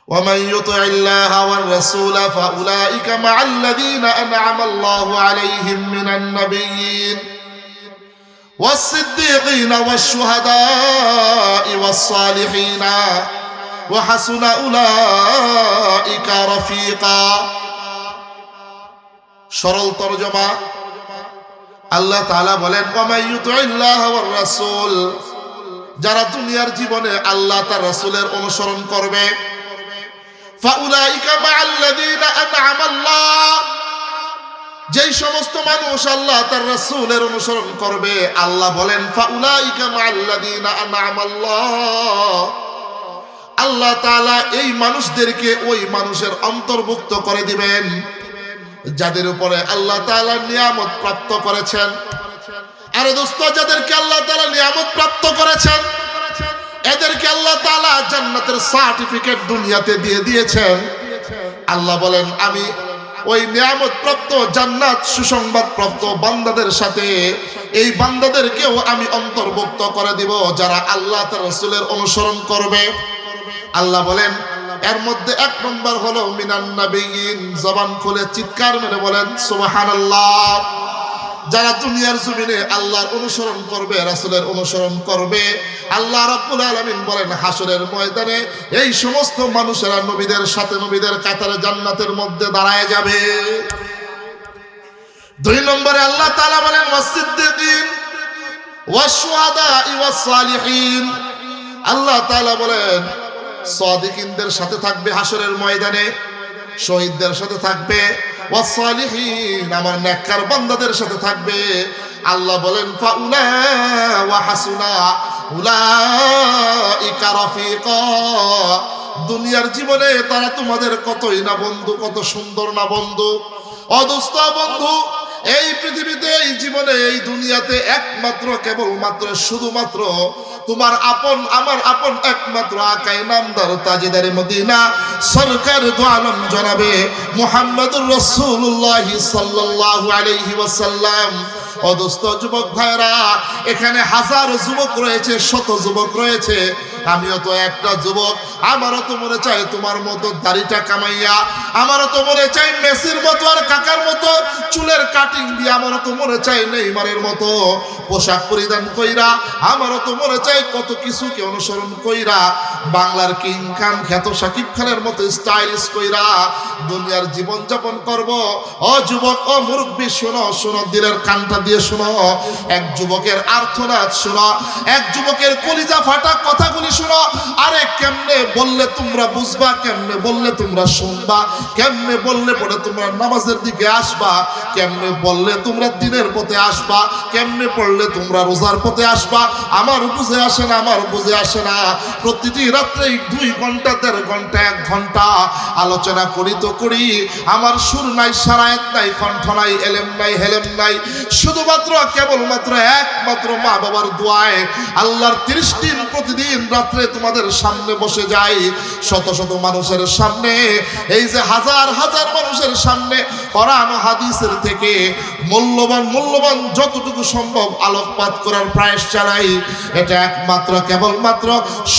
ومن يطع الله والرسول فأولئك مع الذين أنعم الله عليهم من النبيين والصديقين والشهداء والصالحين وحسن أولئك رفيقا সরল তরজমা আল্লাহ তাআলা বলেন ওয়ামান ইউতিল্লাহ ওয়ার রাসূল, যারা দুনিয়ার জীবনে আল্লাহ তার রাসূলের অনুসরণ করবে, ফাউলাইকা মাআল্লাযীনা আন'আমা আল্লাহ, যেই সমস্ত মানুষ আল্লাহ তার রাসূলের অনুসরণ করবে, আল্লাহ বলেন ফাউলাইকা মাআল্লাযীনা আন'আমা আল্লাহ, আল্লাহ তাআলা এই মানুষদেরকে ওই মানুষের অন্তর্ভুক্ত করে দিবেন যাদের উপরে আল্লাহ তাআলা নিয়ামত প্রাপ্ত করেছেন। আরে দোস্ত, যাদেরকে আল্লাহ তাআলা নিয়ামত প্রাপ্ত করেছেন এদেরকে আল্লাহ তাআলা জান্নাতের সার্টিফিকেট দুনিয়াতে দিয়ে দিয়েছেন। আল্লাহ বলেন আমি ওই নিয়ামত প্রাপ্ত জান্নাত সুসংবাদ প্রাপ্ত বান্দাদের সাথে এই বান্দাদেরকেও আমি অন্তর্ভুক্ত করে দিব যারা আল্লাহ তার রাসূলের অনুসরণ করবে। আল্লাহ বলেন এর মধ্যে এক নম্বর হলো মিনান নাবিয়িন, জবান খুলে চিৎকার মেরে বলেন সুবহানাল্লাহ। যারা দুনিয়ার জমিনে আল্লাহর অনুসরণ করবে, রাসূলের অনুসরণ করবে, আল্লাহ রাব্বুল আলামিন বলেন হাসরের ময়দানে এই সমস্ত মানুষেরা নবীদের সাথে নবীদের কাতারে জান্নাতের মধ্যে দাঁড়ায় যাবে। দুই নম্বরে আল্লাহ তাআলা বলেন ওয়াসিদ্দিকিন ওয়াশুহাদা ওয়াসসালিহিন, আল্লাহ তাআলা বলেন সাদিকিনদের সাথে থাকবে হাসরের ময়দানে, শহীদদের সাথে থাকবে, ওয়াসসালিহিন আমার নেককার বান্দাদের সাথে থাকবে। আল্লাহ বলেন ফাউলা ওয়া হাসুনা উলাইকা রাফিকা, দুনিয়ার জীবনে তারা তোমাদের কতই না বন্ধু, কত সুন্দর না বন্ধু। অদোস্ত বন্ধু, এই পৃথিবীতে এই জীবনে এই দুনিয়াতে একমাত্র কেবলমাত্র শুধুমাত্র তোমার আপন আমার আপন একমাত্র আকায়ে নামদার তাজেদারে মদিনা সরকার দু আলম জনাবে মুহাম্মদুর রাসূলুল্লাহ সাল্লাল্লাহু আলাইহি ওয়াসাল্লাম। অদোস্ত যুবক ভাইরা, এখানে হাজার যুবক রয়েছে, শত যুবক রয়েছে, আমিও তো একটা যুবক। আমারও তো মনে চাই তোমার মতো দাড়িটা কামাইয়া, আমারও তো মনে চাই মেসির মতো আর কাকার মতো চুলের কাটিং দিয়ে, আমারও তো মনে চাই নেইমারের মতো পোশাক পরিধান কইরা, আমারও তো মনে চাই কত কিছুকে অনুসরণ কইরা বাংলার কিং খান খ্যাত শাকিব খানের মতো স্টাইলিশ কইরা দুনিয়ার জীবন যাপন করব। ও যুবক, ও মুরব্বী, শোনো শোনো, দিলের কানটা দিয়ে শোনো, এক যুবকের আর্তনাদ শোনো, এক যুবকের কলিজা ফাটা কথাগুলি শোনো। আরে কেমনে বললে তোমরা বুঝবা, কেমনে বললে তোমরা শুনবা, কেমনে বললে পরে তোমরা নামাজের দিকে আসবা, কেমনে বললে তোমরা দিনের পথে আসবা, কেমনে পড়লে তোমরা রোজার পথে আসবা। আমার বুঝে আসে না, আমার বুঝে আসে না। প্রতিটি রাত্রে 2 ঘন্টা 1.5 ঘন্টা 1 ঘন্টা আলোচনা করি তো করি, আমার সুর নাই, সারায়াত নাই, কণ্ঠ নাই, এলেম নাই, হেলেম নাই, শুধুমাত্র কেবলমাত্র একমাত্র মা বাবার দোয়ায় আল্লাহর 30 দিন প্রতিদিন রাত্রে তোমাদের সামনে বসে যাই, শত শত মানুষের সামনে, এই যে হাজার হাজার মানুষের সামনে কোরআন ও হাদিসের থেকে মূল্যবান মূল্যবান যতটুকু সম্ভব আলোকপাত করার প্রয়াস চালাই। এটা একমাত্র কেবলমাত্র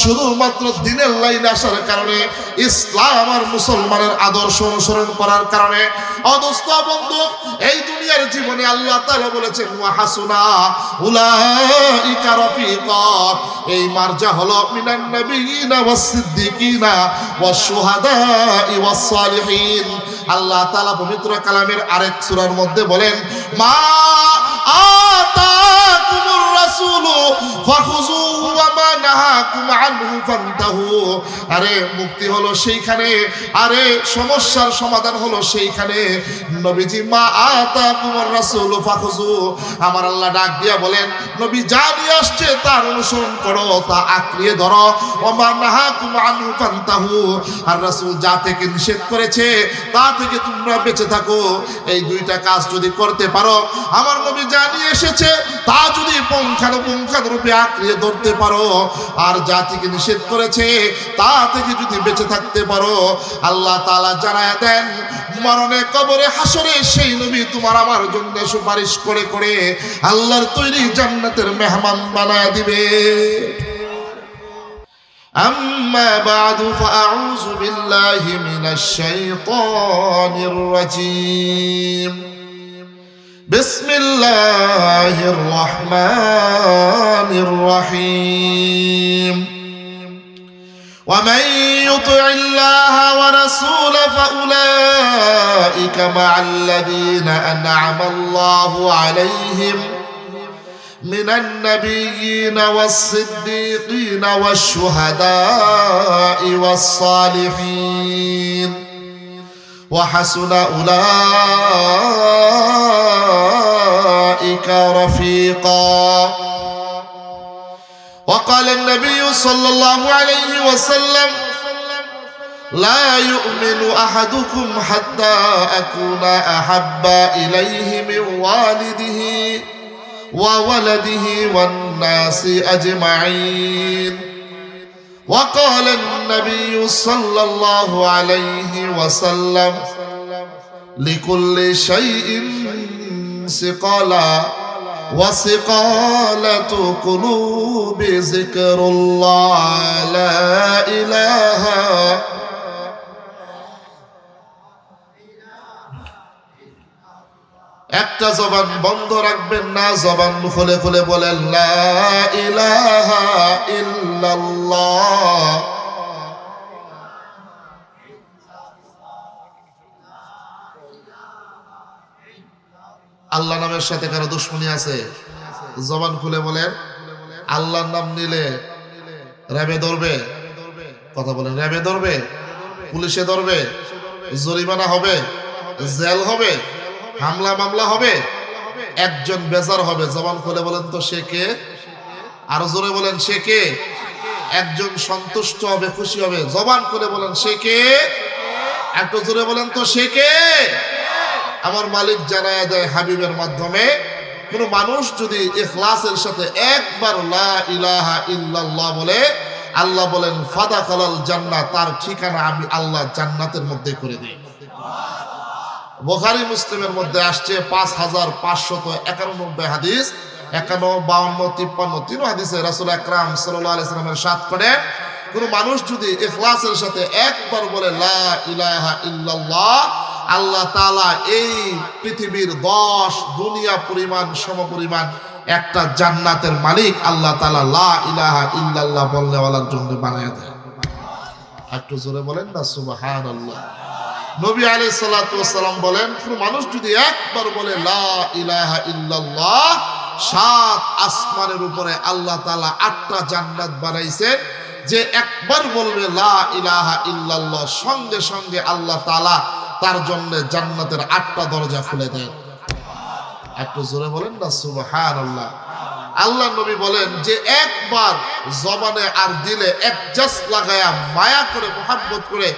শুধুমাত্র দিনের লাইনে আসার কারণে, ইসলাম আর মুসলমানের আদর্শ অনুসরণ করার কারণে। অদোস্ত বন্ধু, এই দুনিয়ার জীবনে আল্লাহ তাআলা বলেছেন ওয়া হাসুনা উলাইকা রাফিকা, এই মার্জা হলো মিনান নাবিয়িনা ওয়াস সিদ্দিকিনা ওয়াশ শুহাদা ওয়াস সালিহিন। আল্লাহ তাআলা পবিত্র কালামের আরেক সূরার মধ্যে বলেন মা আতাকুমুর রাসূলু ফাখুযুহু ওয়া মা নাহাকুম আনহু ফান্তাহু। আরে মুক্তি হলো সেইখানে, আরে সমস্যার সমাধান হলো সেইখানে। নবীজি মা আতাকুমুর রাসূলু ফাখুযু, আমার আল্লাহ ডাক দিয়া বলেন নবী যা নিয়ে আসছে তার অনুসরণ করো, তা আঁকড়িয়ে ধরো। ওয়া মা নাহাকুম আনহু ফান্তাহু, আর রাসূল যা থেকে নিষেধ করেছে তা থেকে তোমরা বেঁচে থাকো। এই 2টা কাজ যদি করতে পারো, আমার নবী যা নিয়ে এসেছে তা যদি পুঙ্খানুপুঙ্খানুরূপে আঁকড়িয়ে ধরতে পারো, আর যা থেকে নিষেধ করেছে তা থেকে যদি বেঁচে থাকতে পারো, আল্লাহ তাআলা জানায় দেন মরণে কবরে হাসরে সেই নবী তোমার আমার জন্য সুপারিশ করে করে আল্লাহর তৈরি জান্নাতের মেহমান বানায় দিবে। আম্মা বা'দু ফাআউযু বিল্লাহি بالله من الشيطان الرجيم بسم الله الرحمن الرحيم ومن يطع الله ورسوله فأولئك مع الذين أنعم الله عليهم من النبيين والصديقين والشهداء والصالحين وحسن أولئك رفيقا وقال النبي صلى الله عليه وسلم لا يؤمن أحدكم حتى أكون أحب إليه من والده وولده والناس أجمعين وقال النبي صلى الله عليه وسلم لكل شيء سقالا وسقالة قلوب ذكر الله لا إله একটা জবান বন্ধ রাখবেন না, জবান খুলে খুলে বলেন লা ইলাহা ইল্লাল্লাহ। আল্লাহ নামের সাথে কারো দুশ্মনী আছে? জবান খুলে বলেন আল্লাহর নাম নিলে র্যাবে ধরবে, কথা বলেন র্যাবে ধরবে, পুলিশে ধরবে, জরিমানা হবে, জেল হবে, হামলা মামলা হবে, একজন বেজার হবে। জবান খুলে বলেন তো সে কে? আরো জোরে বলেন সে কে? একজন সন্তুষ্ট হবে, খুশি হবে। জবান খুলে বলেন সে কে? একটু জোরে বলেন তো সে কে? আমার মালিক জানায়া দেয় হাবিবের মাধ্যমে, কোন মানুষ যদি ইখলাসের সাথে একবার লা ইলাহা ইল্লাল্লাহ বলে, আল্লাহ বলেন ফাদাখালাল জান্নাহ, তার ঠিকানা আমি আল্লাহ জান্নাতের মধ্যে করে দিই। বুখারী মুসলিমের মধ্যে আসছে 5591 হাদিস, 51, 52, 53 তিন হাদিসে রাসূল আকরাম সাল্লাল্লাহু আলাইহি ওয়াসাল্লামের সাথ করে কোন মানুষ যদি ইখলাসের সাথে একবার বলে লা ইলাহা ইল্লাল্লাহ, আল্লাহ তাআলা এই পৃথিবীর 10 দুনিয়া পরিমাণ সমপরিমাণ একটা জান্নাতের মালিক আল্লাহ তাআলা লা ইলাহা ইল্লাল্লাহ বলনেওয়ালার জন্য বানায় দেয়। একটু জোরে বলেন না সুবহানাল্লাহ। নবী আলাইহিস সালাতু ওয়াস সালাম বলেন কোন মানুষ যদি একবার বলে লা ইলাহা ইল্লাল্লাহ, 7 আসমানের উপরে আল্লাহ তাআলা 8টা জান্নাত বানাইছেন। যে একবার বলবে লা ইলাহা ইল্লাল্লাহ, সঙ্গে সঙ্গে আল্লাহ তাআলা তার জন্য জান্নাতের 8টা দরজা খুলে দেন। একটু জোরে বলেন না সুবহানাল্লাহ। আল্লাহ নবী বলেন যে একবার জবানে আর দিলে একজাস্ট লাগায়া মায়া করে মোহাব্বত করে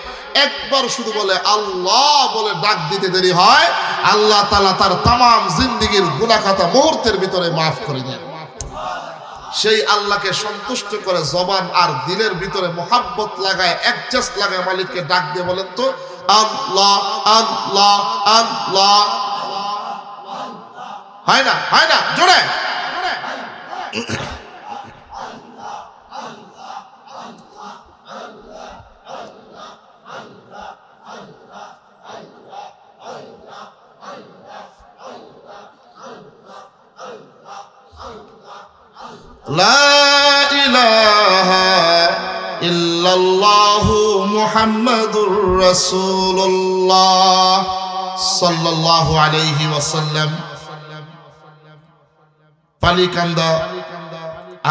একবার শুধু বলে আল্লাহ বলে ডাক দিতে দেরি হয়, আল্লাহ তাআলা তার তামাম জিন্দেগীর গুনাহ খাতা মুহূর্তের ভিতরে মাফ করে দেন। সেই আল্লাহকে সন্তুষ্ট করে জবান আর দিলের ভিতরে মোহাব্বত লাগায় একজাস্ট লাগায় মালিককে ডাক দিয়ে বলেন তো আল্লাহ আল্লাহ আল্লাহ। হয় না? হয় না? জোরে লা ইলাহা ইল্লাল্লাহু মুহাম্মাদুর রাসূলুল্লাহ সাল্লাল্লাহু আলাইহি ওয়াসাল্লাম। পালিকান্দা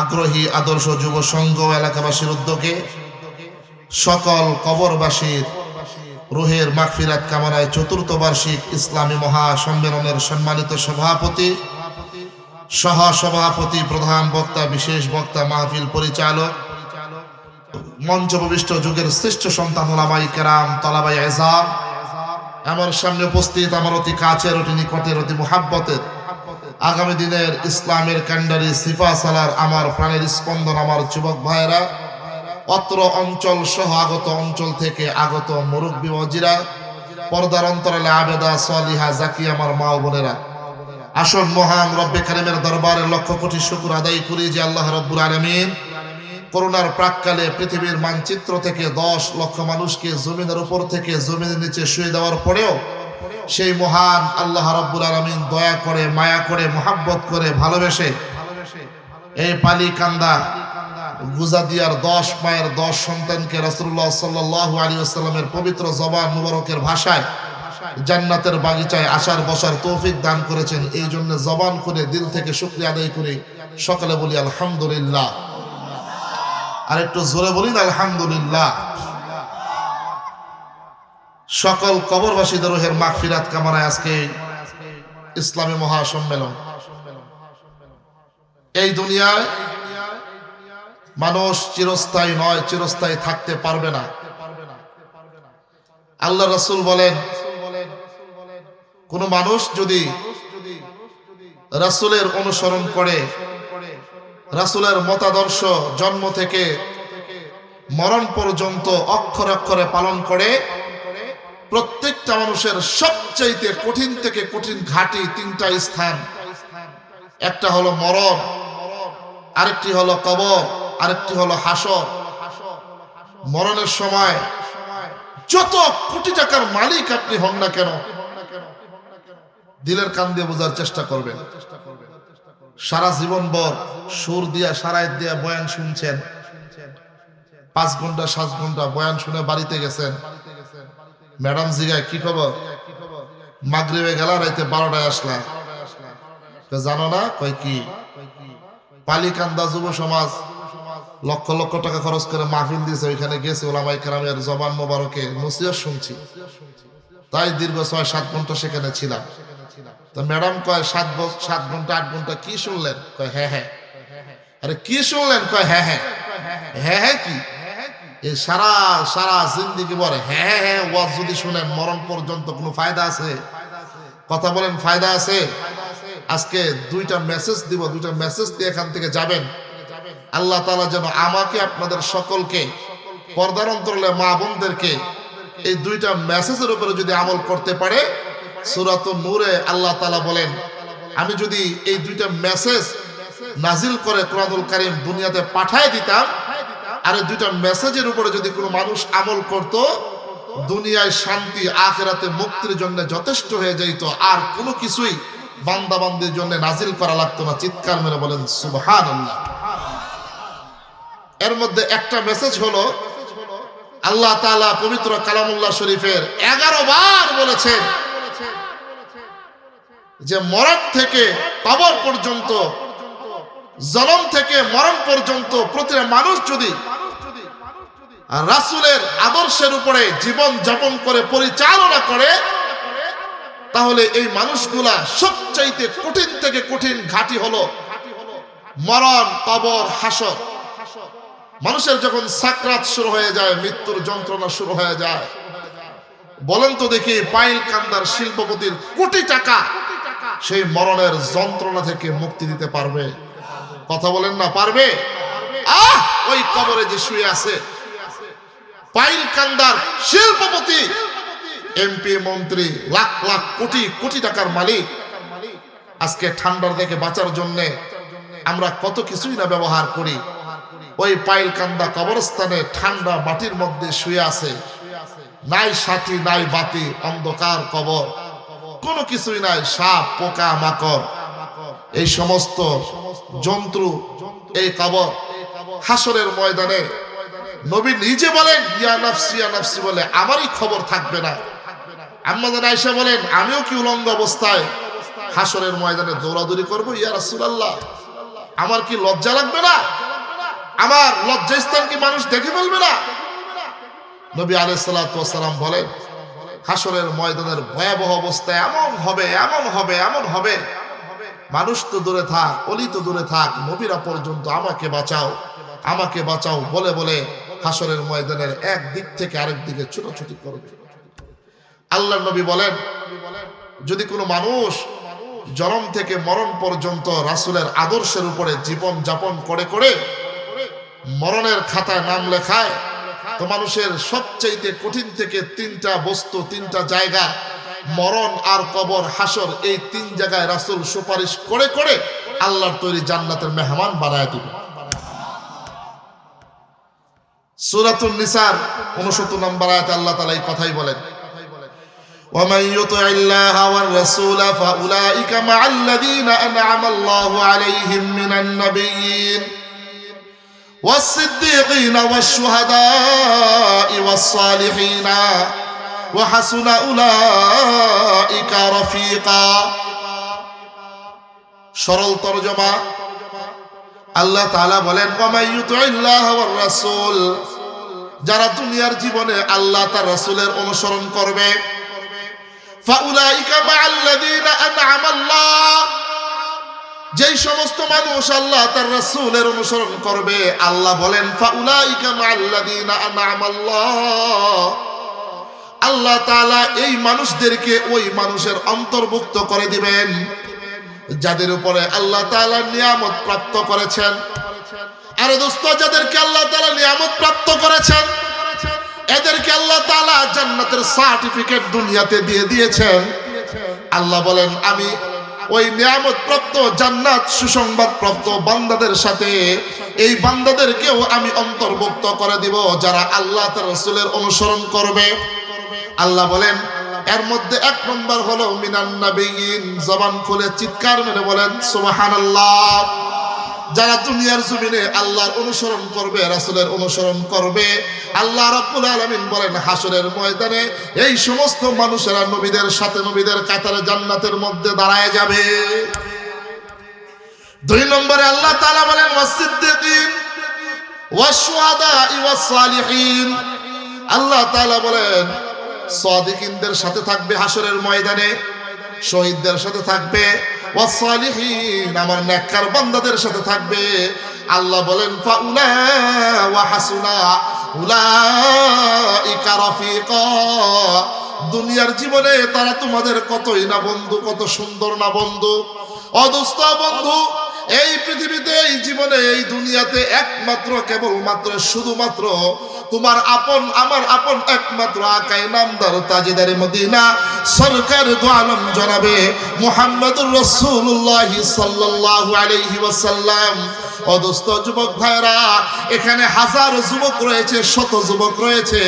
আগ্রহী আদর্শ যুব সংঘ এলাকাবাসীর উদ্যোগে সকল কবরবাসীর রুহের মাগফিরাত কামনায় ৪র্থ বার্ষিক ইসলামী মহাসম্মেলনের সম্মানিত সভাপতি, সহ সভাপতি, প্রধান বক্তা, বিশেষ বক্তা, মাহফিল পরিচালক, মঞ্চপ্রবিষ্ট যুগের শ্রেষ্ঠ সন্তান উলামায়ে কেরাম, তলাবায়ে ইলম, আমার সামনে উপস্থিত আমার অতি কাছের, অতি নিকটের, অতি মুহাব্বতের, আগামী দিনের ইসলামের কান্ডারি সিফা সালার আমার প্রাণের স্পন্দন, আমার যুবক ভাইয়েরা, অত্র অঞ্চল সহ আগত অঞ্চল থেকে আগত মুরব্বী ওয়াজিরা, পর্দার অন্তরালে আবেদা সালিহা জাকি আমার মা ও বোনেরা, আসুন মহান রব্বে কারিমের দরবারে লক্ষ কোটি শুকর আদায় করি যে আল্লাহ রব্বুল আলামিন করোনার প্রাককালে পৃথিবীর মানচিত্র থেকে 10 লক্ষ মানুষকে জমিনের উপর থেকে জমিনের নিচে শুয়ে দেওয়ার পরেও সেই মহান আল্লাহ রাব্বুল আলামিন দয়া করে, মায়া করে, মোহাব্বত করে, ভালোবেসে এই পালিকান্দা গুজাদিয়ার 10 মায়ের 10 সন্তানকে রাসূলুল্লাহ সাল্লাল্লাহু আলাইহি ওয়াসাল্লামের পবিত্র জবান মুবারকের ভাষায় জান্নাতের বাগিচায় আসার বসার তৌফিক দান করেছেন। এই জন্য জবান করে দিল থেকে শুকরিয়া আদায় করে সকালে বলি আলহামদুলিল্লাহ। আর একটু জোরে বলি না আলহামদুলিল্লাহ। সকল কবরবাসীদের রুহের মাগফিরাত কামনায় আজকে ইসলামী মহাসম্মেলন। এই দুনিয়ায় মানুষ চিরস্থায়ী নয়, চিরস্থায়ী থাকতে পারবে না। আল্লাহ রাসূল বলেন, কোন মানুষ যদি রাসূলের অনুসরণ করে, রাসূলের মতাদর্শ জন্ম থেকে মরণ পর্যন্ত অক্ষরে অক্ষরে পালন করে, প্রত্যেকটা মানুষের সবচাইতে কঠিন থেকে কঠিন ঘাটি 3টা স্থান। একটা হলো মরণ, আরেকটি হলো কবর, আরেকটি হলো হাসর। মরণের সময় যত কোটি টাকার মালিক আপনি হন না কেন, দিলের কান দিয়ে বোঝার চেষ্টা করবেন। সারা জীবন ভর সুর দিয়া সারায় দিয়া বয়ান শুনছেন, 5 ঘন্টা 7 ঘন্টা বয়ান শুনে বাড়িতে গেছেন। ম্যাডাম জিগায় কি খবর, মাগরিবে গেলা রাইতে 12টায় আসলা, জানো না? কয় কি? পালিকান্দা যুব সমাজ লক্ষ লক্ষ টাকা খরচ করে মাহফিল দিয়েছে, ওইখানে গেছে, ওলামায়ে কেরামের জবান মোবারকে নসিহত শুনছি, তাই দীর্ঘ 6-7 ঘন্টা সেখানে ছিলাম। তো ম্যাডাম কয় 7 ঘন্টা 8 ঘন্টা কি শুনলেন? কয় হ্যাঁ হ্যাঁ। আরে কি শুনলেন? কয় হ্যাঁ হ্যাঁ। হ্যাঁ হ্যাঁ কি? এই সারা সারা জিন্দেগি বলে হ্যাঁ হ্যাঁ ওয়াজ যদি শুনেন মরণ পর্যন্ত কোনো ফায়দা আছে? কথা বলেন, ফায়দা আছে? আজকে 2টা মেসেজ দিব, 2টা মেসেজ দিয়ে এখান থেকে যাবেন। আল্লাহ তাআলা যেন আমাকে আপনাদের সকলকে, পর্দার অন্তরালে মা বোনদেরকে এই 2টা মেসেজের উপরে যদি আমল করতে পারে, সূরাতুন নূরে আল্লাহ তাআলা বলেন, আমি যদি এই 2টা মেসেজ নাজিল করে কোরআনুল কারীম দুনিয়াতে পাঠায় দিতাম, আর এই 2টা মেসেজের উপরে যদি কোনো মানুষ আমল করত, দুনিয়ায় শান্তি আখিরাতে মুক্তির জন্য যথেষ্ট হয়ে যেত, আর কোনো কিছুই বান্দা বান্দির জন্য নাজিল করা লাগতো না। চিৎকার মেরে বলেন সুবহানাল্লাহ। এর মধ্যে একটা মেসেজ হলো, আল্লাহ তাআলা পবিত্র কালামুল্লাহ শরীফের 11 বার বলেছেন যে মরণ থেকে কবর পর্যন্ত, জনম থেকে মরণ পর্যন্ত প্রতিটা মানুষ যদি রাসূলের আদর্শের উপরে জীবন যাপন করে পরিচালনা করে, তাহলে এই মানুষগুলা সবচাইতে কঠিন থেকে কঠিন ঘাটি হলো মরণ, কবর, হাসর। মানুষের যখন সাকরাত শুরু হয়ে যায়, মৃত্যুর যন্ত্রণা শুরু হয়ে যায়, বলেন তো দেখি পাইল কান্দার শিল্পপতির কোটি টাকা সেই মরণের যন্ত্রণা থেকে মুক্তি দিতে পারবে? কথা বলেন না, পারবে? ওই কবরে যে শুয়ে আছে পাইল কান্দার শিল্পপতি, এমপি, মন্ত্রী, লাখ লাখ কোটি কোটি টাকার মালিক, আজকে ঠান্ডার থেকে বাঁচার জন্য আমরা কত কিছুই না ব্যবহার করি। ওই পাইল কান্দা কবরস্থানে ঠান্ডা মাটির মধ্যে শুয়ে আছে, নাই সাথী নাই বাতি, অন্ধকার কবর, কোনো কিছুই নাই, সাপ পোকা মাকড় এই সমস্ত জন্তু এই কবর। হাসরের ময়দানে নবী নিজে বলেন ইয়া নাফসি ইয়া নাফসি বলে, আমারই খবর থাকবে না। আম্মা জান আয়েশা বলেন, আমিও কি উলঙ্গ অবস্থায় হাসরের ময়দানে দৌড়াদৌড়ি করবো? ইয়া রাসূলুল্লাহ, আমার কি লজ্জা লাগবে না? আমার লজ্জাস্থান কি মানুষ দেখে ফেলবে না? নবী আলাইহিস সালাতু ওয়াস সালাম বলেন, হাসরের ময়দানের ভয়াবহ অবস্থা এমন হবে, এমন হবে, এমন হবে, মানুষ তো দূরে থাক, অলি তো দূরে থাক, নবীরা পর্যন্ত আমাকে বাঁচাও, আমাকে বাঁচাও বলে বলে হাসরের ময়দানের এক দিক থেকে আরেক দিকে ছুটোছুটি করবে। আল্লাহর নবী বলেন, যদি কোনো মানুষ জন্ম থেকে মরণ পর্যন্ত রাসূলের আদর্শের উপরে জীবন যাপন করে করে মরণের খাতায় নাম লেখায়, তো মানুষের সবচাইতে কঠিন থেকে 3টা বস্তু, 3টা জায়গা, মরণ আর কবর, হাসর, এই 3 জায়গায় রাসূল সুপারিশ করে করে আল্লাহর তৈরি জান্নাতের মেহমান বানায় দিবে। সূরাতুন নিসার 69 নম্বর আয়াতে আল্লাহ তাআলা এই কথাই বলেন, ومن يطع الله والرسول فأولئك مع الذين أنعم الله عليهم من النبيين والصديقين والشهداء والصالحين وحسن أولئك رفيقا। সরল তরজমা, আল্লাহ তাআলা বলেন ওয়ামান ইউতিল্লাহ ওয়ার রাসূল, যারা দুনিয়ার জীবনে আল্লাহ তার রাসূলের অনুসরণ করবে, ফাউলাইকা মাআল্লাযীনা আন'আমাল্লাহ, যেই সমস্ত মানুষ আল্লাহ তার রাসূলের অনুসরণ করবে, আল্লাহ বলেন ফাউলাইকা মাআল্লাযীনা আন'আমাল্লাহ, আল্লাহ তাআলা এই মানুষদেরকে ওই মানুষের অন্তর্ভুক্ত করে দিবেন যাদের উপরে আল্লাহ তাআলা নিয়ামত প্রাপ্ত করেছেন। আর দোস্ত, যাদেরকে আল্লাহ তাআলা নিয়ামত প্রাপ্ত করেছেন এদেরকে আল্লাহ তাআলা জান্নাতের সার্টিফিকেট দুনিয়াতে দিয়ে দিয়েছেন। আল্লাহ বলেন আমি ওই নিয়ামত প্রাপ্ত জান্নাত সুসংবাদ প্রাপ্ত বান্দাদের সাথে এই বান্দাদেরকেও আমি অন্তর্ভুক্ত করে দিব যারা আল্লাহ তার রাসূলের অনুসরণ করবে। আল্লাহ বলেন এর মধ্যে এক নম্বর হলো মিনান নাবিয়িন, জবান খুলে চিৎকার মেরে বলেন সুবহানাল্লাহ। যারা দুনিয়ার জমিনে আল্লাহর অনুসরণ করবে, রাসূলের অনুসরণ করবে, আল্লাহ রাব্বুল আলামিন বলেন হাসরের ময়দানে এই সমস্ত মানুষেরা নবীদের সাথে নবীদের কাতারে জান্নাতের মধ্যে দাঁড়ায় যাবে। দুই নম্বরে আল্লাহ তাআলা বলেন ওয়াসিদ্দিকিন ওয়াশুহাদা ওয়াসসালিহিন, আল্লাহ তাআলা বলেন সাদিকিনদের সাথে থাকবে হাসরের ময়দানে, শহীদদের সাথে থাকবে, ওয়াসসালিহিন আমার নেককার বান্দাদের সাথে থাকবে। আল্লাহ বলেন ফাউলা ওয়া হাসুনা উলাইকা রাফিকা, দুনিয়ার জীবনে তারা তোমাদের কতই না বন্ধু, কত সুন্দর না বন্ধু। অদোস্ত বন্ধু, এই পৃথিবীতে এই জীবনে এই দুনিয়াতে একমাত্র কেবলমাত্র শুধুমাত্র তোমার আপন আমার আপন একমাত্র আকায়ে নামদার তাজদারে মদিনা সরকার দু আলম জনাবে মুহাম্মদুর রাসূলুল্লাহ সাল্লাল্লাহু আলাইহি ওয়াসাল্লাম। অদোস্ত যুবক ভাইরা, এখানে হাজারো যুবক রয়েছে, শত যুবক রয়েছে,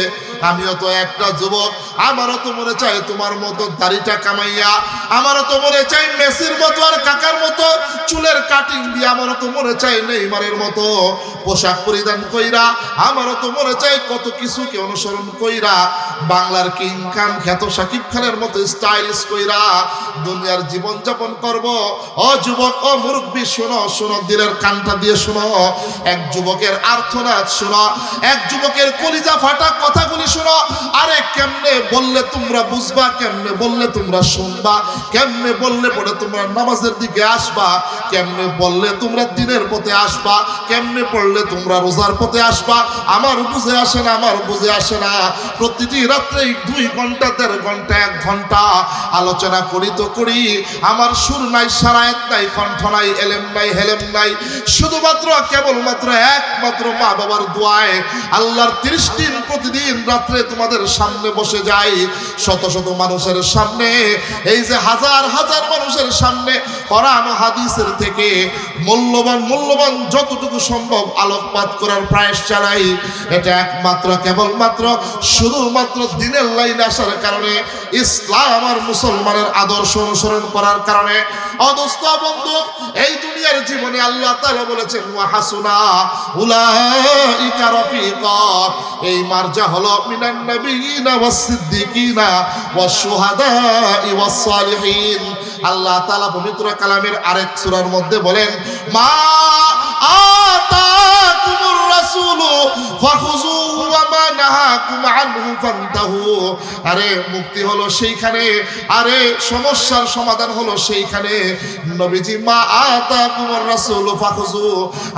আমিও তো একটা যুবক। আমারও তো মনে চাই তোমার মতো দাড়িটা কামাইয়া, আমারও তো মনে চাই মেসির মতো আর কাকার মতো চুলের কাটিং দিয়ে, আমারও তো মনে চাই নেইমারের মতো পোশাক পরিধান কইরা, আমারও তো মনে চাই কত কিছুকে অনুসরণ কইরা বাংলার কিং খান খ্যাত শাকিব খানের মতো স্টাইলিশ কইরা দুনিয়ার জীবন যাপন করব। ও যুবক, ও মুরব্বী, শোনো শোনো, দিলের কানটা দিয়ে শোনো, এক যুবকের আর্তনাদ শোনো, এক যুবকের কলিজা ফাটা কথাগুলি শোনো। আরে কেমনে বললে তোমরা বুঝবা, কেমনে বললে তোমরা শুনবা, কেমনে বললে পরে তোমরা নামাজের দিকে আসবা, কেমনে বললে তোমরা দিনের পথে আসবা, কেমনে পড়লে তোমরা রোজার পথে আসবা। আমার বুঝে আসে না, আমার বুঝে আসে না। প্রতিটি রাত্রে 2 ঘন্টা 1.5 ঘন্টা 1 ঘন্টা আলোচনা করি তো করি, আমার সুর নাই, সারায়াত নাই, কণ্ঠ নাই, এলেম নাই, হেলেম নাই, শুধুমাত্র কেবলমাত্র একমাত্র মা বাবার দোয়ায় আল্লাহর 30 দিন প্রতিদিন রাত্রে তোমাদের সামনে বসে যাই, শত শত মানুষের সামনে, এই যে হাজার হাজার মানুষের সামনে কোরআন ও হাদিসের থেকে মূল্যবান মূল্যবান যতটুকু সম্ভব আলোকপাত করার প্রয়াস চালাই। এটা একমাত্র কেবলমাত্র শুধুমাত্র দ্বীনের লাইনে আসার কারণে, ইসলাম আর মুসলমানের আদর্শ অনুসরণ করার কারণে। অদোস্ত বন্ধু, এই দুনিয়ার জীবনে আল্লাহ তাআলা বলেছেন ওয়া হাসুনা উলাইকা রাফিকা, এই মার্জা হলো মিনান নাবিয়িনা ওয়াস সিদ্দিকিনা ওয়াশ শুহাদা ওয়াস সালিহিন। আল্লাহ তাআলা পবিত্র কালামের আরেক সূরার মধ্যে বলেন মা আতাকুমুর রাসূলু ফাখুযুহু ওয়া মা নাহাকুম আনহু ফান্তাহু। আরে মুক্তি হলো সেইখানে, আরে সমস্যার সমাধান হলো সেইখানে। নবীজি মা আতাকুমুর রাসূলু ফাখুযু,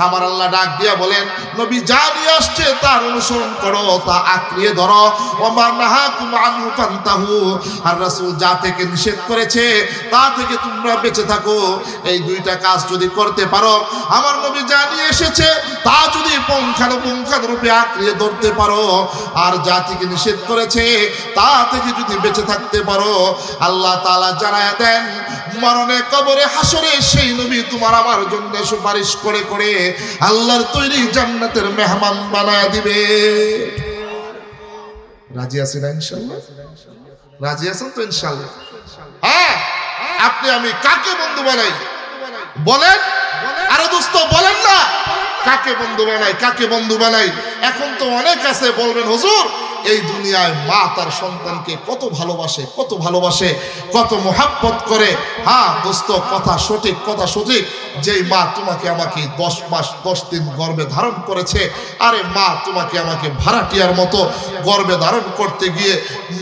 আমার আল্লাহ ডাক দিয়া বলেন নবী যা নিয়ে আসছে তার অনুসরণ করো, তা আঁকড়িয়ে ধরো। ওয়া মা নাহাকুম আনহু ফান্তাহু, আর রাসূল যা থেকে নিষেধ করেছে তা থেকে তোমরা বেঁচে থাকো। এই 2টা কাজ যদি করতে পারো, আমার নবী যা নিয়ে এসেছে তা যদি পুঙ্খানুপুঙ্খানুরূপে আঁকড়িয়ে ধরতে পারো, আর যা থেকে নিষেধ করেছে তা থেকে যদি বেঁচে থাকতে পারো, আল্লাহ তাআলা জানায়া দেন মরণে কবরে হাসরে সেই নবী তোমার আমার জন্য সুপারিশ করে করে আল্লাহর তৈরি জান্নাতের মেহমান বানায়া দিবে। রাজি আছেন ইনশাআল্লাহ? রাজি আছেন তো ইনশাআল্লাহ? হ্যাঁ, আপনি আমি কাকে বন্ধু বানাই বলেন? আরে দোস্ত বলেন না, কাকে বন্ধু বানাই, কাকে বন্ধু বানাই? এখন তো অনেক আছে বলবেন হুজুর এই দুনিয়ায় মা তার সন্তানকে কত ভালোবাসে, কত ভালোবাসে, কত মোহাব্বত করে। হ্যাঁ দোস্ত, কথা সঠিক, কথা সঠিক। যেই মা তোমাকে আমাকে 10 মাস 10 দিন গর্ভে ধারণ করেছে, আরে মা তোমাকে আমাকে ভাড়াটিয়ার মতো গর্ভে ধারণ করতে গিয়ে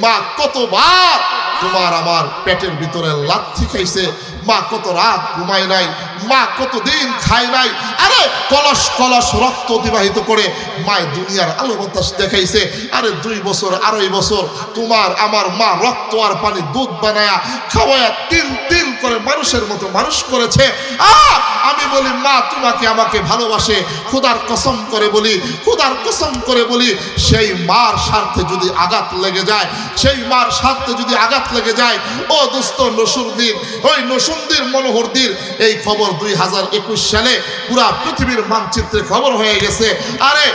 মা কতবার তোমার আমার পেটের ভিতরে লাথি খাইছে, মা কত রাত ঘুমায় নাই, মা কত দিন খায় নাই, আরে কলস কলস রক্ত অতিবাহিত করে মায়ের দুনিয়ার আলো বাতাস দেখাইছে। আরে 2 বছর 2.5 বছর তোমার আমার মা রক্ত আর পানি দুধ বানায়া খাওয়ায়া 3 করে মানুষের মতো মানুষ করেছে। আমি বলি মা তোমাকে আমাকে ভালোবাসে, খোদার কসম করে বলি, খোদার কসম করে বলি, সেই মার স্বার্থে যদি আঘাত লেগে যায়, সেই মার স্বার্থে যদি আঘাত লেগে যায়, ও দোস্ত নসরুদ্দিন, ওই নসুন্দির মনোহরদির এই খবর 2021 সালে পুরা পৃথিবীর মানচিত্রে খবর হয়ে গেছে। আরে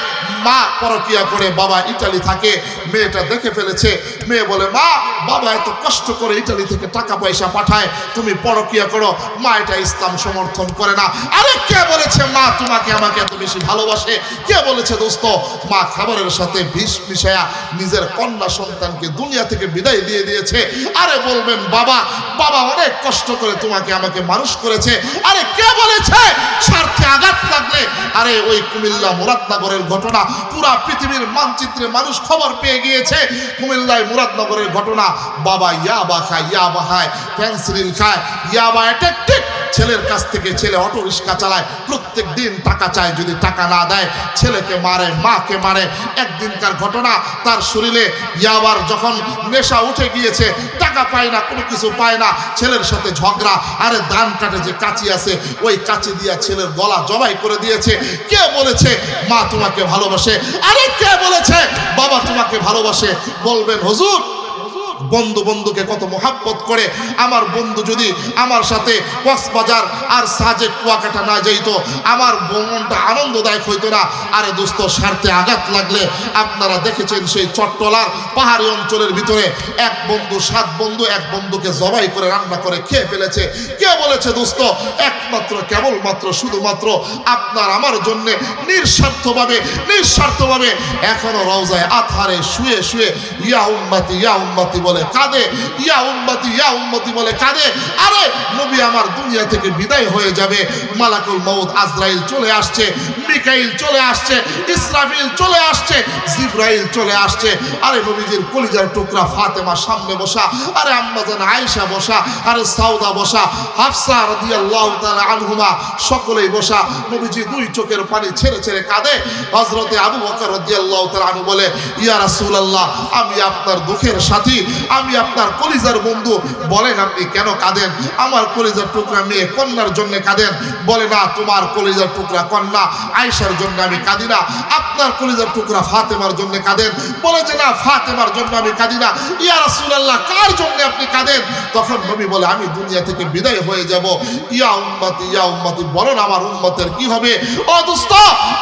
মা পরকিয়া করে বাবা ইটালি থাকে, মেয়েটা দেখে ফেলেছে। মেয়ে বলে মা বাবা এত কষ্ট করে ইটালি থেকে টাকা পয়সা পাঠায়, তুমি পরকিয়া করো। মা এটা ইসলাম সমর্থন করে না। আরে কে বলেছে মা তোমাকে আমাকে এত বেশি ভালোবাসে? কে বলেছে দোস্ত? মা খাবারের সাথে বিষ মিশায়া নিজের কন্যা সন্তানকে দুনিয়া থেকে বিদায় দিয়ে দিয়েছে। আরে বলবেন বাবা বাবা অনেক কষ্ট করে তোমাকে আমাকে মানুষ করেছে। আরে কে বলেছে স্বার্থে আঘাত লাগলে? আরে ওই কুমিল্লা মুরাদনগরের ঘটনা পুরা পৃথিবীর মানচিত্রে মানুষ খবর পেয়ে গিয়েছে। কুমিল্লায় মুরাদনগরের ঘটনা, বাবা ইয়াবা খায়, ইয়াবা খায়, পেন্সিল খায়, ইয়াবা অ্যাডিক্টেড। ছেলের কাছ থেকে ছেলে অটো রিক্সা চালায়, প্রত্যেক দিন টাকা চায়, যদি টাকা না দেয় ছেলেকে মারে, মাকে মারে। একদিনকার ঘটনা, তার শরীরে ইয়াবার যখন নেশা উঠে গিয়েছে, টাকা পায় না, কোনো কিছু পায় না, ছেলের সাথে ঝগড়া। আরে ধান কাটে যে কাঁচি আছে, ওই কাঁচি দিয়া ছেলের গলা জবাই করে দিয়েছে। কে বলেছে মা তোমাকে ভালোবাসে? আরে কে বলেছে বাবা তোমাকে ভালোবাসে? বলবেন হুজুর বন্ধু বন্ধুকে কত মোহাব্বত করে। আমার বন্ধু যদি আমার সাথে কক্সবাজার আর সাজেক কুয়াকাটা না যাইতো, আমার মনটা আনন্দদায়ক হইতো না। আরে দোস্ত স্বার্থে আঘাত লাগলে, আপনারা দেখেছেন সেই চট্টলার পাহাড়ি অঞ্চলের ভিতরে এক বন্ধু 7 বন্ধু এক বন্ধুকে জবাই করে রান্না করে খেয়ে ফেলেছে। কে বলেছে দোস্ত? একমাত্র কেবলমাত্র শুধুমাত্র আপনার আমার জন্যে নিঃস্বার্থভাবে এখনো রওজায় আতহারে শুয়ে শুয়ে ইয়া উম্মতি বলে কাঁদে, ইয়া উম্মতি বলে কাঁদে। আরে নবী আমার দুনিয়া থেকে বিদায় হয়ে যাবে, মালাকুল মউত আজরাইল চলে আসছে, মিকাইল চলে আসছে, ইসরাফিল চলে আসছে, জিবরাইল চলে আসছে। আরে নবীজির কলিজার টুকরা ফাতেমা সামনে বসা, আরে আম্মাজান আয়েশা বসা, আরে সাউদা বসা, হাফসা রাদিয়াল্লাহু তাআলা আনহুমা সকলেই বসা। নবীজি 2 চোখের পানি ছেড়ে ছেড়ে কাঁদে। হযরতে আবু বকর রাদিয়াল্লাহু তাআলা আনহু বলে ইয়া রাসূলুল্লাহ, আমি আপনার দুঃখের সাথী, আমি আপনার কলিজার বন্ধু, বলেন আপনি কেন কাঁদেন? আমার কলিজার টুকরা মেয়ে কন্যার জন্য কাঁদেন? বলে না, তোমার কলিজার টুকরা কন্যা আয়েশার জন্য আমি কাঁদি না, আপনার কলিজার টুকরা ফাতেমার জন্য কাঁদেন। বলে যে না, ফাতেমার জন্য আমি কাঁদি না। ইয়া রাসূলুল্লাহ, কার জন্য আপনি কাঁদেন? তখন নবী বলে আমি দুনিয়া থেকে বিদায় হয়ে যাব। ইয়া উম্মতি, বলেন আমার উম্মতের কি হবে? ও দোস্ত,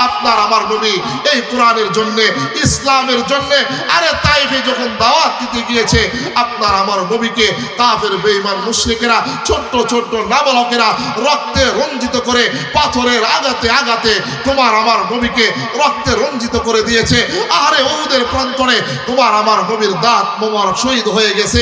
আপনার আমার নবী এই কোরআনের জন্য, ইসলামের জন্য, আরে তাইফে যখন দাওয়াত দিতে গিয়েছে, আপনার আমার নবীকে কাফের বেঈমান মুশরিকেরা, ছোট্ট ছোট্ট নাবালকেরা রক্তে রঞ্জিত করে, পাথরের আঘাতে আঘাতে তোমার আমার নবীকে রক্তে রঞ্জিত করে দিয়েছে। আরে উহুদের প্রান্তরে তোমার আমার নবীর দাঁত মোবারক শহীদ হয়ে গেছে।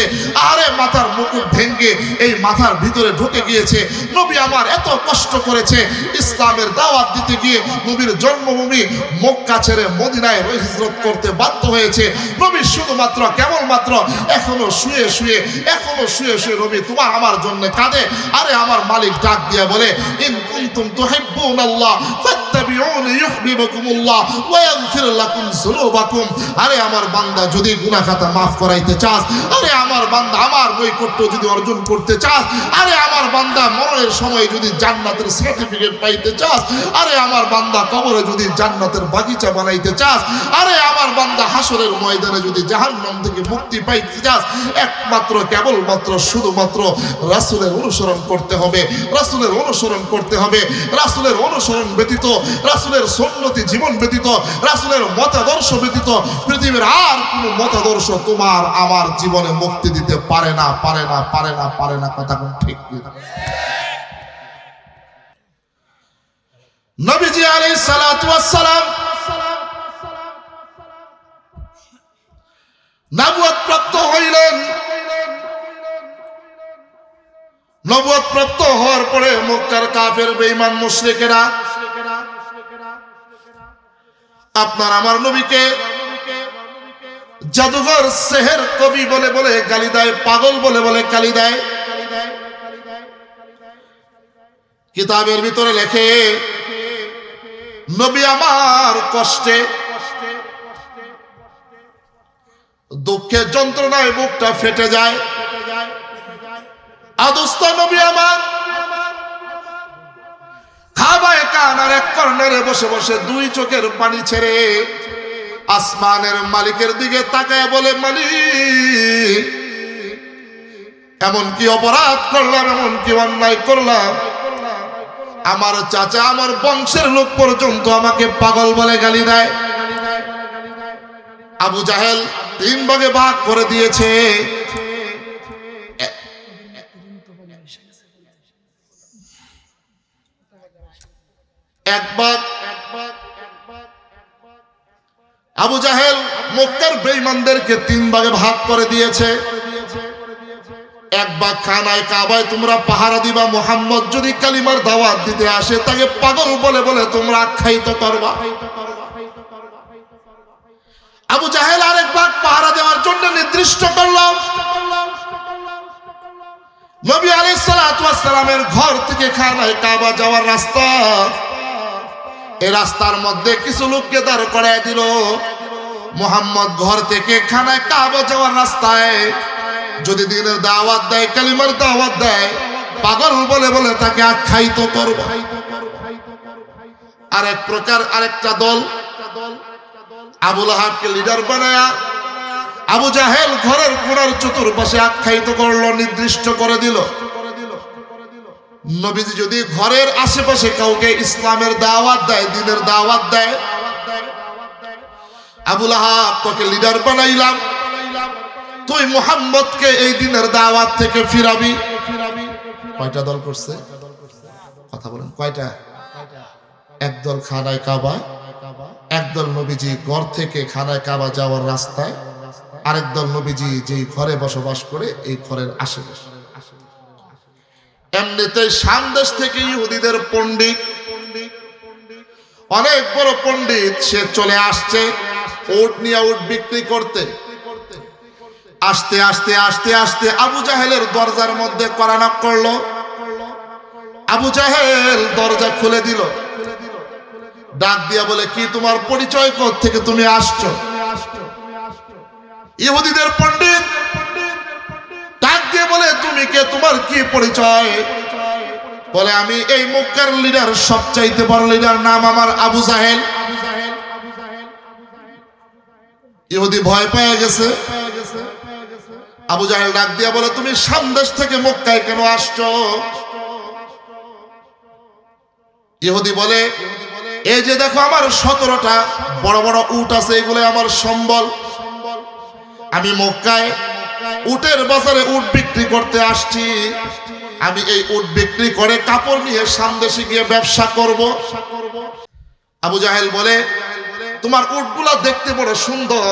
আরে মাথার মুকুট ভেঙে এই মাথার ভিতরে ঢুকে গিয়েছে। নবী আমার এত কষ্ট করেছে, ইসলামের দাওয়াত দিতে গিয়ে নবীর জন্মভূমি মক্কা ছেড়ে মদিনায় হিজরত করতে বাধ্য হয়েছে। নবী শুধুমাত্র কেবলমাত্র এখনো শুয়ে শুয়ে নবী তোমার আমার জন্য কাঁদে। আরে আমার মালিক ডাক দিয়া বলে ইন কুনতুম তুহিব্বুনাল্লাহ ফাত্তাবি ফাত্তাবিউনি ইউহিব্বুকুমুল্লাহ ওয়া ইয়াগফির লাকুম যুনুবাকুম। আরে আমার বান্দা যদি গুনাহ খাতা maaf করাইতে চাস, আরে আমার বান্দা আমার নৈকট্য যদি অর্জন করতে চাস, আরে আমার বান্দা মরণের সময় যদি জান্নাতের সার্টিফিকেট পাইতে চাস, আরে আমার বান্দা কবরে যদি জান্নাতের বাগিচা বানাইতে চাস, আরে আমার বান্দা হাসরের ময়দানে যদি জাহান্নাম থেকে মুক্তি পাইতে চাস, একমাত্র কেবলমাত্র শুধুমাত্র রাসূলের অনুসরণ করতে হবে, রাসূলের অনুসরণ করতে হবে। রাসূলের অনুসরণ ব্যতীত, রাসূলের সুন্নতি জীবন ব্যতীত, রাসূলের মতাদর্শ ব্যতীত পৃথিবীর আর কোনো মতাদর্শ তোমার আমার জীবনে মুক্তি দিতে পারে না, পারে না, পারে না, পারে না। কথা কোন ঠিক কি? নবীজি আলাইহিস সালাতু ওয়াস সালাম নবুয়ত প্রাপ্ত হইলেন। নবুয়ত প্রাপ্ত হওয়ার পরে মক্কার কাফের বেঈমান মুশরিকেরা আপনার আমার নবীকে জাদুঘর সেহের কবি বলে বলে গালি দেয়, পাগল বলে বলে গালি দেয়। কিতাবের ভিতরে লেখে নবী আমার কষ্টে দুঃখে যন্ত্রণায় বুকটা ফেটে যায়। আদুস্ত নবী আমার কাবায়ে কানার এক কর্নারে বসে বসে দুই চোখের পানি ছেড়ে আসমানের মালিকের দিকে তাকায় বলে, মালিক এমন কি অপরাধ করলাম, এমন কি অন্যায় করলাম, আমার চাচা আমার বংশের লোক পর্যন্ত আমাকে পাগল বলে গালি দেয়। আবু জাহেল 3 ভাগে ভাগ করে দিয়েছে। এক ভাগ আবু জাহেল মক্কার বেঈমানদেরকে 3 ভাগে ভাগ করে দিয়েছে। এক ভাগ খানায় কাবায় তোমরা পাহারা দিবা, মুহাম্মদ যদি কালিমার দাওয়াত দিতে আসে তাকে পাগল বলে বলে তোমরা আখ্যায়িত করবা। আবু জাহেল আরেক ভাগ পাহারা দেওয়ার জন্য নির্দিষ্ট করলো। নবী আলাইহিস সালাতু ওয়াস সালামের ঘর থেকে খানায় কাবা যাওয়ার রাস্তা, এই রাস্তার মধ্যে কিছু লোককে দাঁড় করায় দিল। মুহাম্মদ ঘর থেকে খানায় কাবা যাওয়ার রাস্তায় যদি দিনের দাওয়াত দেয়, কালিমার দাওয়াত দেয়, পাগল বলে বলে তাকে আখ্যায়িত করবে। আরেক প্রকার আরেকটা দল আবু লাহাবকে লিডার বানায়া আবু জাহেল ঘরের কোণার চতুর্পাশে আখ্যায়িত করলো, নির্দিষ্ট করে দিল। নবীজি যদি ঘরের আশেপাশে কাউকে ইসলামের দাওয়াত দেয়, দ্বীনের দাওয়াত দেয়, আবু লাহাব তোকে লিডার বানাইলাম, তুই মুহাম্মদকে এই দিনের দাওয়াত থেকে ফিরাবি। কয়টা দল করছে? কথা বলেন, কয়টা? একদল খানায় কাবা, একদল নবীজি ঘর থেকে খানায় কাবা যাওয়ার রাস্তায়, আরেক দল নবীজি যেই ঘরে বসবাস করে এই ঘরের আশেপাশে। এমনিতে শাম দেশ থেকে ইহুদিদের পণ্ডিত, অনেক বড় পণ্ডিত, সে চলে আসছে উট নিয়ে উট বিক্রি করতে। আস্তে আস্তে আস্তে আস্তে আবু জাহেলের দরজার মধ্যে করানক করলো। আবু জাহেল দরজা খুলে দিল, ডাক দিয়া বলে, কি তোমার পরিচয় কোথা থেকে তুমি আসছো? ইহুদিদের পণ্ডিত ডাক দিয়ে বলে, তুমি কে, তোমার কি পরিচয়? বলে, আমি এই মক্কার লিডার, সবচাইতে বড় লিডার, নাম আমার আবু জাহেল। ইহুদি ভয় পেয়ে গেছে। আবু জাহেল ডাক দিয়া বলে, তুমি শাম দেশ থেকে মক্কায় কেন আসছো? ইহুদি বলে, এই যে দেখো আমার 17টা বড় বড় উট আছে, এগুলো আমার সম্বল। আমি মক্কায় উটের বাজারে উট বিক্রি করতে আসছি। আমি এই উট বিক্রি করে কাপড় নিয়ে শাম দেশে গিয়ে ব্যবসা করব। আবু জাহেল বলে, তোমার উটগুলা দেখতে বড় সুন্দর,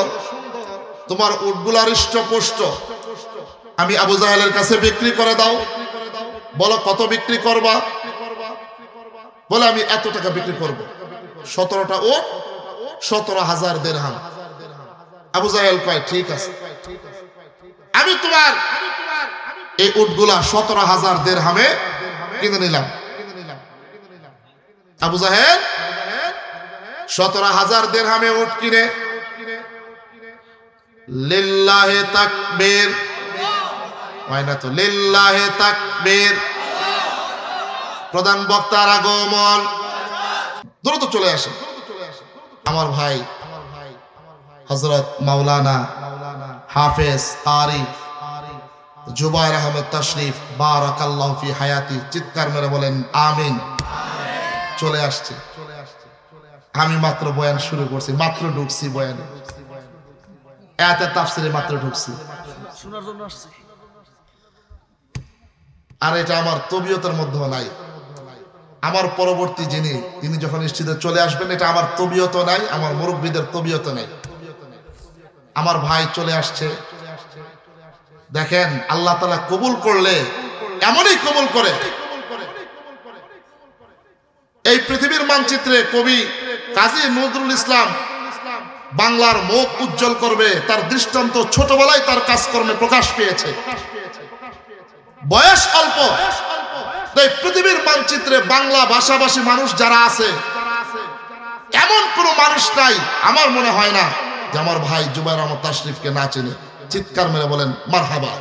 তোমার উটগুলা হৃষ্টপুষ্ট, আমি আবু জাহেলের কাছে বিক্রি করে দাও। বলো কত বিক্রি করবা? বলে, আমি এত টাকা বিক্রি করব। 17টা উট 17,000 দিরহাম। আবু জাহেল কয়, ঠিক আছে, আমি তোমার এই উটগুলা 17,000 দিরহামে কিনে নিলাম। আবু জাহেল 17,000 দিরহামে উট কিনে লিল্লাহে তাকবীর, হয় না তো? লিল্লাহে তাকবীর। প্রধান বক্তার আগমন, দ্রুত চলে আসে আমার ভাই হযরত মাওলানা হাফেজ কারি জুবায়ের আহমেদ তাশরিফ বারাকাল্লাহু ফি হায়াতি। চিৎকার মেরে বলেন আমিন। চলে আসছে। আমি মাত্র বয়ান শুরু করছি, মাত্র ঢুকছি বয়ানে, আয়াতের তাফসীরে মাত্র ঢুকছি। শোনার জন্য আসছে। আর এটা আমার তবিয়তের মধ্যেও নাই। আমার পরবর্তী তিনি যখন স্টেজে চলে আসবেন, এটা আমার তবিয়ত নাই, আমার মুরব্বীদের তবিয়ত নাই। আমার ভাই চলে আসছে। দেখেন আল্লাহ তাআলা কবুল করলে এমনই কবুল করে। এই পৃথিবীর মানচিত্রে কবি কাজী নজরুল ইসলাম বাংলার মুখ উজ্জ্বল করবে, তার দৃষ্টান্ত ছোটবেলায় তার কাজকর্মে প্রকাশ পেয়েছে। বয়স অল্প, তাই পৃথিবীর মানচিত্রে বাংলা ভাষাভাষী মানুষ যারা আছে, এমন কোন মানুষ নাই আমার মনে হয় না যে আমার ভাই জুবায়ের আহমদ তাশরিফকে না চেনে। চিৎকার মেরে বলেন মারহাবা।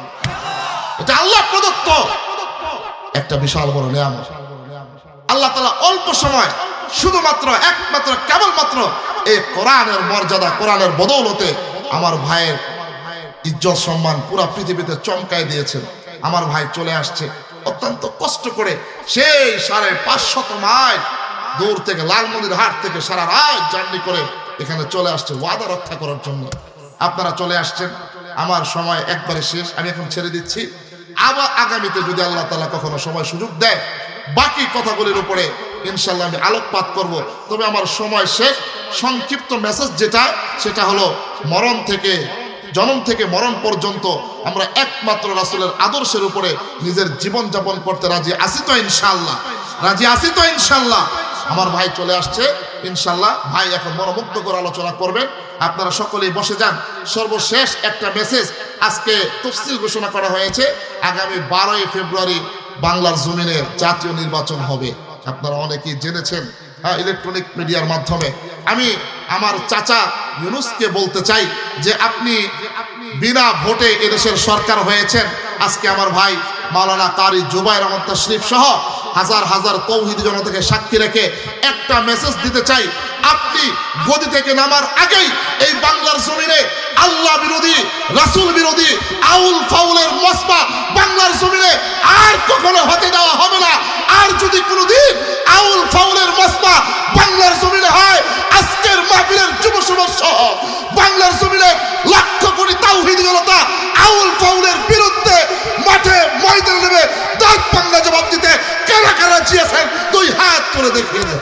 এটা আল্লাহ প্রদত্ত একটা বিশাল বড় নিয়ামত। আল্লাহ তাআলা অল্প সময় শুধুমাত্র একমাত্র কেবলমাত্র এই কোরআনের মর্যাদা, কোরআনের বদৌলতে আমার ভাইয়ের ইজ্জত সম্মান পুরা পৃথিবীতে চমকায় দিয়েছেন। আমার ভাই চলে আসছে অত্যন্ত কষ্ট করে, সেই 550 মাইল দূর থেকে, লালমনির হাট থেকে সারা রাত জার্নি করে এখানে চলে আসছে ওয়াদা রক্ষা করার জন্য। আপনারা চলে আসছেন, আমার সময় একবারে শেষ, আমি এখন ছেড়ে দিচ্ছি। আবার আগামীতে যদি আল্লাহ তাআলা কখনো সময় সুযোগ দেয়, বাকি কথাগুলির উপরে ইনশাআল্লাহ আমি আলোকপাত করব। তবে আমার সময় শেষ। সংক্ষিপ্ত মেসেজ যেটা, সেটা হলো মরণ থেকে, জন্ম থেকে মরণ পর্যন্ত আমরা একমাত্র রাসূলের আদর্শের উপরে নিজের জীবন যাপন করতে রাজি আছি তো ইনশাআল্লাহ? রাজি আছি তো ইনশাআল্লাহ? আমার ভাই চলে আসছে ইনশাআল্লাহ। ভাই এখন মনোমুগ্ধকর আলোচনা করবেন, আপনারা সকলেই বসে যান। সর্বশেষ একটা মেসেজ, আজকে তফসিল ঘোষণা করা হয়েছে, আগামী 12ই ফেব্রুয়ারি বাংলার জমিনে জাতীয় নির্বাচন হবে। আপনারা অনেকেই জেনেছেন ইলেকট্রনিক মিডিয়ার মাধ্যমে। আমি আমার চাচা ইউনূসকে বলতে চাই যে আপনি বিনা ভোটে এদেশের সরকার হয়েছেন। আজকে আমার ভাই মাওলানা কারি জুবায়ের আহমদ তাশরিফ সহ হাজার হাজার তৌহিদি জনতাকে সাক্ষী রেখে একটা মেসেজ দিতে চাই, আপনি গদি থেকে নামার আগেই এই বাংলার জমিনে আল্লাহ বিরোধী, রাসূল বিরোধী আউল ফাউলের মসবা বাংলার জমিনে আর কখনো হতে দেওয়া হবে না। আর যদি কোনোদিন আউল ফাউলের মসবা বাংলার জমিনে হয়, আজকের মাহফিলের যুব সমাজ সহ বাংলার জমিনে লক্ষ কোটি তাওহীদি জনতা আউল ফাউলের বিরুদ্ধে মাঠে ময়দানে নেমে ডাক বাংলা জবাব দিতে কারা কারা চেয়েছেন 2 হাত করে দেখিয়ে দেন।